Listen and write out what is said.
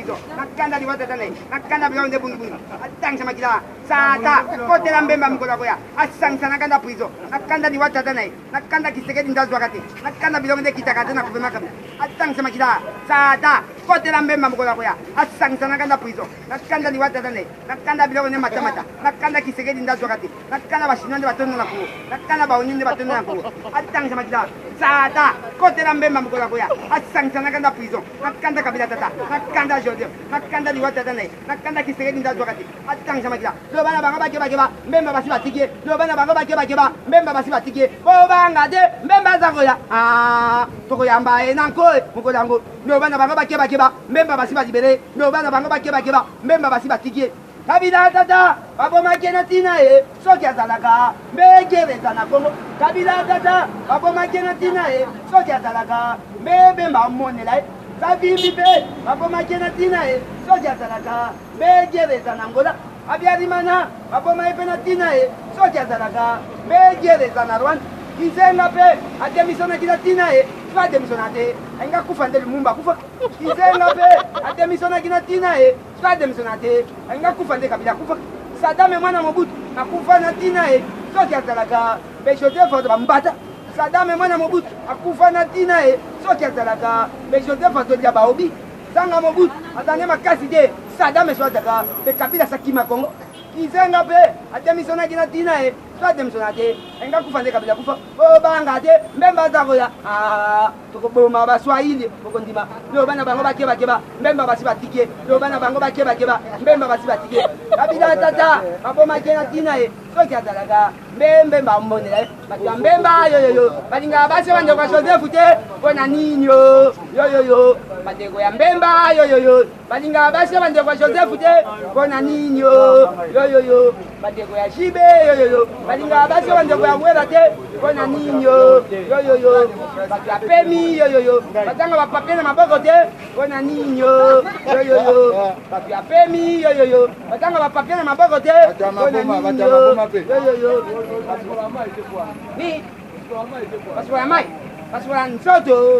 puizo nakanda liwata tane nakanda bilonde bundu atang sama kita sata kote la mbemba mkola koya asang sana nakanda puizo nakanda liwata tane nakanda kisekedi ndazo wakati nakanda bilonde kitakata na kupema kabla atang sama kita sata kote la mbemba mkola koya asang sana nakanda puizo nakanda liwata tane nakanda bilonde matamata nakanda kisekedi ndazo wakati nakanda bashinande batono na ku nakanda baoninde batono na ku atang sama kita sata kote la mbemba mkola koya asang sana nakanda puizo nakanda kabila tata nakanda jodeo nakanda liwata tane nakanda kisekedi ndazo wakati atang sama kita lo bana bango bakeba mbemba basi batikie lo bana bango bakeba mbemba basi batikie bo banga de mbemba zakoya toko yamba enanko mukola ngo lo bana bango bakeba mbemba basi batibere lo bana bango bakeba mbemba basi batikie kabila tata babo makena tina soki azalaka mbegere zana kongo kabila tata babo makena tina soki azalaka mbemba monela savimbi pe babo makena tina soki azalaka mbegere zana ngola abiarimana baboma epena tina soki azalaka begereza na Rwanda kizenga pe ademisona kila tina so ademisona te ainga kufa nde lumumba kufa kizenga pe ademisona kila tina so ademisona te ainga kufa nde kabila kufa Sadame mwana Mobutu akufa na tina soki azalaka bejote foto bambata Sadame mwana Mobutu akufa na tina soki azalaka bejote foto ya baobi Sanga Mobutu atane makasi de Sadame swataka pe kabila sakima Kongo kizenga pe ademisona kina tina so ademisona te enga kufa nde kabila kufa o banga te mbemba zakoya tokoboma baswahili bokondima lo bana bango bakeba mbemba basi batike lo bana bango bakeba mbemba basi batike kabila tata aboma kina tina soki azalaka mbemba mbonela bato mbemba yoyoyo balinga basi bande kwa Joseph te pona nini yo bateko ya mbemba yoyoyo balinga basi bande kwa Joseph te pona nini yo bateko ya Jibe yoyoyo balinga basi bande kwa Wera te pona nini yo bato ya Pemi yoyoyo batanga bapapie na maboko te pona nini yo bato ya Pemi yoyoyo batanga bapapie na maboko te pona nini yo ni basi wa mai basi wa nsoto